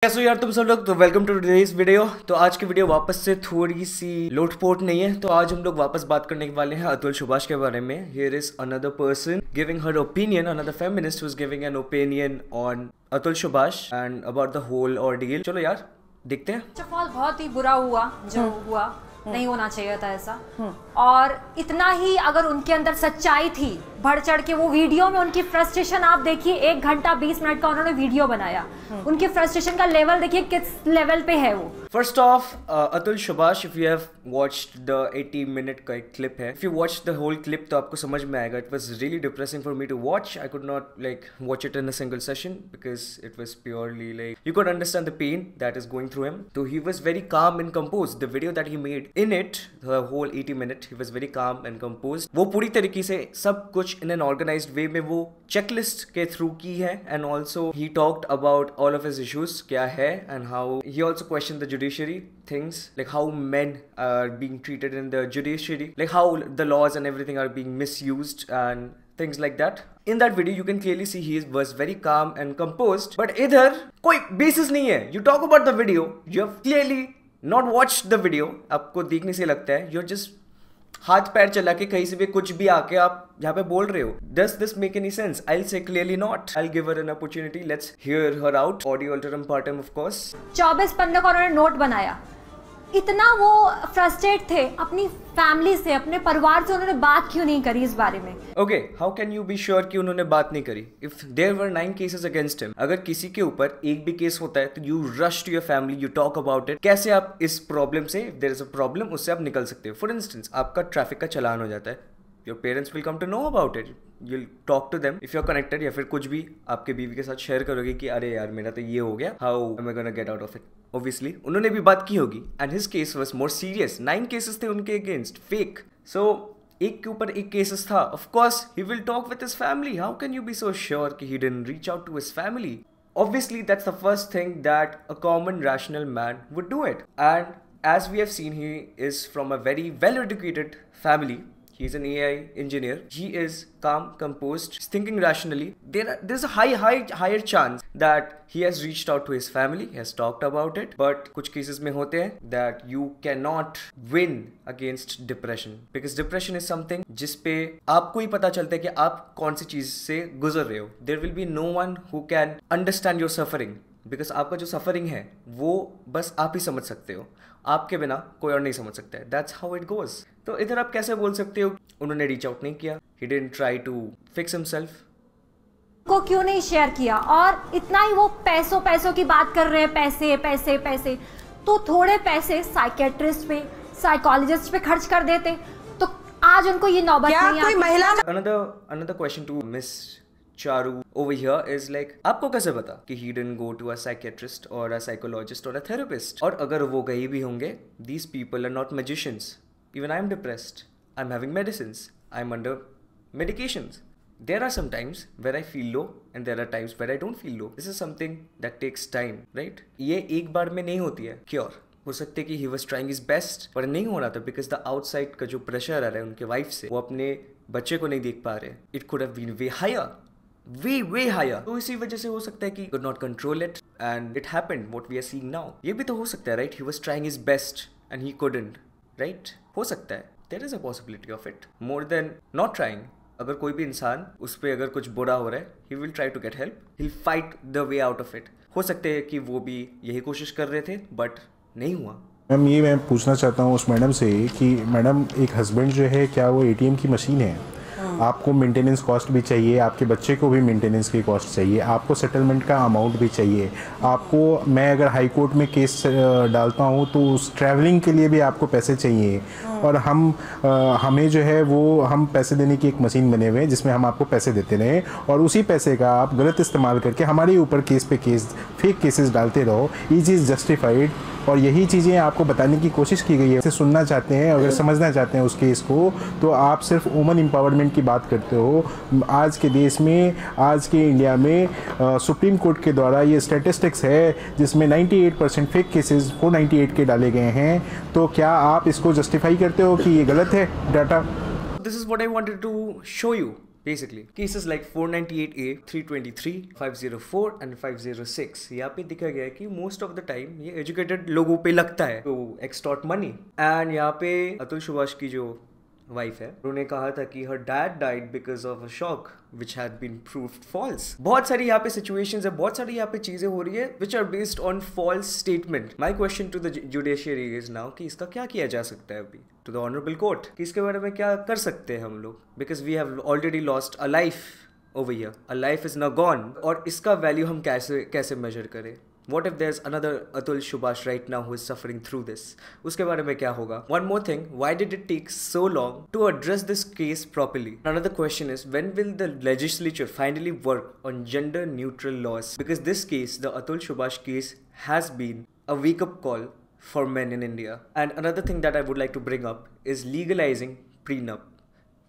कैसे हो यार तुम सब लोग। तो वेलकम टू टुडेस वीडियो। तो आज की वीडियो वापस से थोड़ी सी लोटपोट नहीं है। तो आज हम लोग वापस बात करने वाले हैं अतुल सुभाष के बारे में। Here is another person giving her opinion, another feminist was giving an opinion on Atul Subhash and about the whole ordeal. चलो यार देखते हैं। बहुत ही बुरा हुआ जो हुआ, नहीं होना चाहिए था ऐसा। और इतना ही अगर उनके अंदर सच्चाई थी, बढ़ चढ़ के वो वीडियो में उनकी फ्रस्ट्रेशन आप देखिए, 1 घंटा 20 मिनट का उन्होंने वीडियो बनाया। उनकी फ्रस्ट्रेशन का लेवल देखिए किस लेवल पे है वो। First of Atul Subhash, if you have watched the 80 minute का एक क्लिप है, if you watch the whole clip तो आपको समझ में आएगा। It was really depressing for me to watch. I could not like watch it in a single session because it was purely like you could understand the pain that is going through him. तो he was very calm and composed. The video that he made in it, the whole 80 minute, he was very calm and composed. वो पूरी तरीके से सब कुछ in an organised वे में वो checklist के थ्रू की है। And also he talked about all of his issues क्या है, and how he also question the judiciary things, like how men are being treated in the judiciary, like how the laws and everything are being misused and things like that. In that video you can clearly see he was very calm and composed, but इधर कोई basis नहीं है। You talk about the video, you have clearly not watched the video, आपको देखने से लगता है you're just हाथ पैर चला के कहीं से भी कुछ भी आके आप यहाँ पे बोल रहे हो। Does this make any sense? I'll say clearly not. I'll give her an opportunity. Let's hear her out. Audio alterum partem of course. 24 पन्ने का उन्होंने नोट बनाया। इतना वो फ्रस्ट्रेट थे अपनी फैमिली से, अपने परिवार से, उन्होंने बात क्यों नहीं करी इस बारे में? Okay, how can you be sure कि उन्होंने बात नहीं करी? If there were 9 cases against him, अगर किसी के ऊपर एक भी केस होता है तो you rush to your family, you talk about it. कैसे आप इस प्रॉब्लम से, if there is a problem, उससे आप निकल सकते हो? For instance, आपका ट्रैफिक का चालान हो जाता है, your parents will come to know about it. You'll talk to them if you're connected, या फिर कुछ भी आपके बीवी के साथ शेयर करोगे कि अरे यार मेरा तो ये हो गया, how am I gonna get out of it? Obviously, उन्होंने भी बात की होगी, and his case was more serious. 9 cases थे उनके against, fake. So एक के ऊपर एक cases था. Of course, he will talk with his family. How can you be so sure कि he didn't reach out to his family? Obviously, that's the first thing that a common rational man would do it. And as we have seen, he is from a very well-educated family. He's an AI engineer. He is calm, composed, he's thinking rationally. There's a higher chance that he has reached out to his family, he has talked about it. But कुछ cases में होते हैं that you cannot win against depression, because depression is something जिस पे आपको ही पता चलता है कि आप कौन सी चीज से गुजर रहे हो. There will be no one who can understand your suffering, because आपका जो सफरिंग है वो बस आप ही समझ सकते हो, आपके बिना कोई और नहीं समझ सकता है. That's how it goes. तो इधर आप कैसे बोल सकते हो उन्होंने रीच आउट नहीं किया, he didn't try to fix himself. को क्यों नहीं शेयर किया? और इतना ही वो पैसों की बात कर रहे हैं, पैसे पैसे पैसे, तो थोड़े पैसे साइकेट्रिस्ट पे, साइकोलॉजिस्ट पे खर्च कर देते तो आज उनको ये नौबत नहीं आती। महिला another question to Miss Charu over here is like, आपको कैसे पता कि he didn't go to a psychiatrist or a psychologist or a therapist? और अगर वो गए भी होंगे, these people are not magicians. Even I'm depressed. I'm having medicines. I'm under medications. There are some times where I feel low and there are times where I don't feel low. This is something that takes time, right? ये एक बार में नहीं होती है cure. हो सकते कि he was trying his best, पर नहीं हो रहा था because the outside का जो प्रेशर आ रहा है उनके वाइफ से, वो अपने बच्चे को नहीं देख पा रहे. It could have been way higher. way higher. तो इसी वजह से हो सकता है कि could not control it and it happened what we are seeing now. ये भी तो हो सकता है, right? He was trying his best and he couldn't, right? हो सकता है. There is a possibility of it more than not trying. अगर कोई भी इंसान उस पर अगर कुछ बुरा हो रहा है, he will try to get help. He'll fight the way out of it. हो सकते है कि वो भी यही कोशिश कर रहे थे but नहीं हुआ. मैम ये मैं पूछना चाहता हूँ उस मैडम से कि मैडम एक हस्बैंड जो है क्या वो एटीएम की मशीन है? आपको मेंटेनेंस कॉस्ट भी चाहिए, आपके बच्चे को भी मेंटेनेंस की कॉस्ट चाहिए, आपको सेटलमेंट का अमाउंट भी चाहिए, आपको, मैं अगर हाई कोर्ट में केस डालता हूँ तो उस ट्रैवलिंग के लिए भी आपको पैसे चाहिए. और हमें जो है वो हम पैसे देने की एक मशीन बने हुए हैं जिसमें हम आपको पैसे देते रहे और उसी पैसे का आप गलत इस्तेमाल करके हमारे ऊपर केस पे केस, फेक केसेस डालते रहो. ये चीज़ जस्टिफाइड, और यही चीज़ें आपको बताने की कोशिश की गई है. इसे सुनना चाहते हैं, अगर समझना चाहते हैं उस केस को, तो आप सिर्फ वुमन एम्पावरमेंट की बात करते हो. आज के देश में, आज के इंडिया में सुप्रीम कोर्ट के द्वारा ये स्टैटिस्टिक्स है जिसमें 98% फेक केसेस 498 के डाले गए हैं. तो क्या आप इसको जस्टिफाई करते हो कि ये गलत है data? This is what I wanted to show you. Basically, cases like 498A, 323, 504 and 506 यहाँ पे दिखा गया है कि मोस्ट ऑफ द टाइम ये एजुकेटेड लोगों पे लगता है तो एक्सटॉर्ट मनी। एंड यहाँ पे अतुल सुभाष की जो वाइफ है उन्होंने कहा था कि her dad died because of a shock which had been proved false. बहुत सारी यहाँ पे सिचुएशंस है, बहुत सारी यहाँ पे चीजें हो रही है which are based on false statement. My question to the judiciary is now कि इसका क्या किया जा सकता है अभी टू द ऑनरेबल कोर्ट कि इसके बारे में क्या कर सकते हैं हम लोग, because we have already lost a life over here, a life is now gone. और इसका वैल्यू हम कैसे मेजर करें? What if there's another Atul Subhash right now who is suffering through this? उसके बारे में क्या होगा? One more thing, why did it take so long to address this case properly? Another question is, when will the legislature finally work on gender neutral laws? Because this case, the Atul Subhash case, has been a wake-up call for men in India. And another thing that I would like to bring up is legalizing prenup.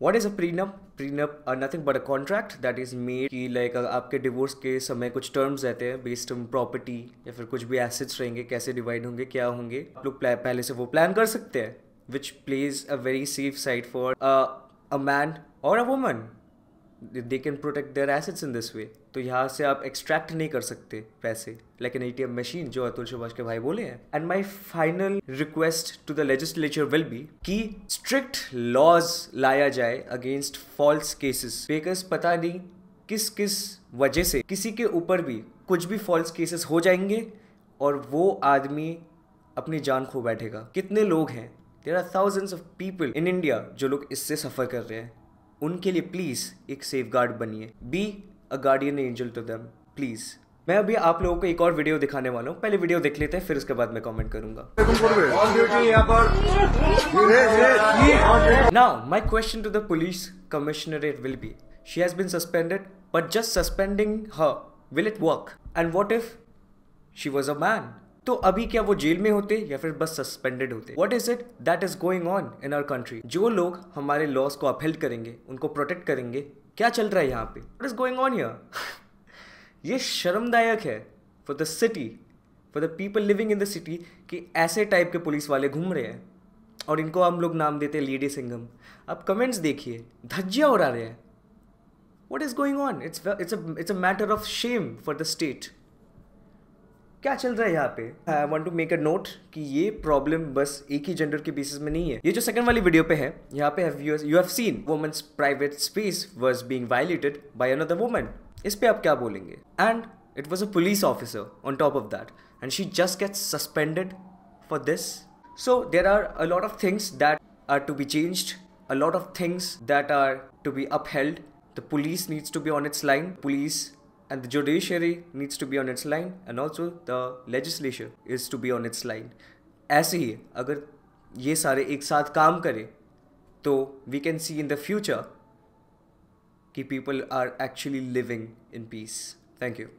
What is a prenup? Prenup are nothing but a contract that is made कि like आपके divorce के समय कुछ terms रहते हैं based on property या फिर कुछ भी एसेट्स रहेंगे, कैसे डिवाइड होंगे, क्या होंगे, आप लोग पहले से वो प्लान कर सकते हैं, which plays a very safe side for a man और a woman. They can protect their assets in this way. तो यहाँ से आप एक्सट्रैक्ट नहीं कर सकते पैसे लाइक एन ATM मशीन, जो अतुल सुभाष के भाई बोले हैं। And my final request to the legislature will be कि स्ट्रिक्ट लॉज लाया जाए अगेंस्ट फॉल्स केसेस, बिकॉज पता नहीं किस किस वजह से किसी के ऊपर भी कुछ भी फॉल्स केसेस हो जाएंगे और वो आदमी अपनी जान खो बैठेगा। कितने लोग हैं, there are thousands of people in India जो लोग इससे सफ़र कर रहे हैं। उनके लिए प्लीज़ एक सेफ गार्ड बनिए, be a guardian angel to them please. मैं अभी आप लोगों को एक और वीडियो दिखाने वाला हूँ, पहले वीडियो देख लेते हैं फिर उसके बाद मैं कमेंट करूंगा। Now my question to the police commissionerate will be, she has been suspended but just suspending her, will it work? And what if she was a man? तो अभी क्या वो जेल में होते या फिर बस सस्पेंडेड होते? What is it that is going on in our country? जो लोग हमारे लॉज को अपहेल्ड करेंगे, उनको प्रोटेक्ट करेंगे, क्या चल रहा है यहाँ पे? What is going on here? ये शर्मदायक है for the city, for the people living in the city कि ऐसे टाइप के पुलिस वाले घूम रहे हैं और इनको हम लोग नाम देते हैं लेडी सिंघम। आप कमेंट्स देखिए, धज्जियां उड़ा रहे हैं। What is going on? It's a matter of shame for the state. क्या चल रहा है यहाँ पे? I want to make a note कि ये प्रॉब्लम बस एक ही जेंडर के बेसिस में नहीं है। ये जो सेकंड वाली वीडियो पे है, यहाँ पे you have seen women's private space was being violated by another woman. इस पे आप क्या बोलेंगे? And it was a police officer on top of that and she just gets suspended for this. So there are a lot of things that are to be changed, a lot of things that are to be upheld. The police needs to be on its line, police and the judiciary needs to be on its line, and also the legislature is to be on its line. ऐसे ही अगर ये सारे एक साथ काम करें तो we can see in the future कि people are actually living in peace. Thank you.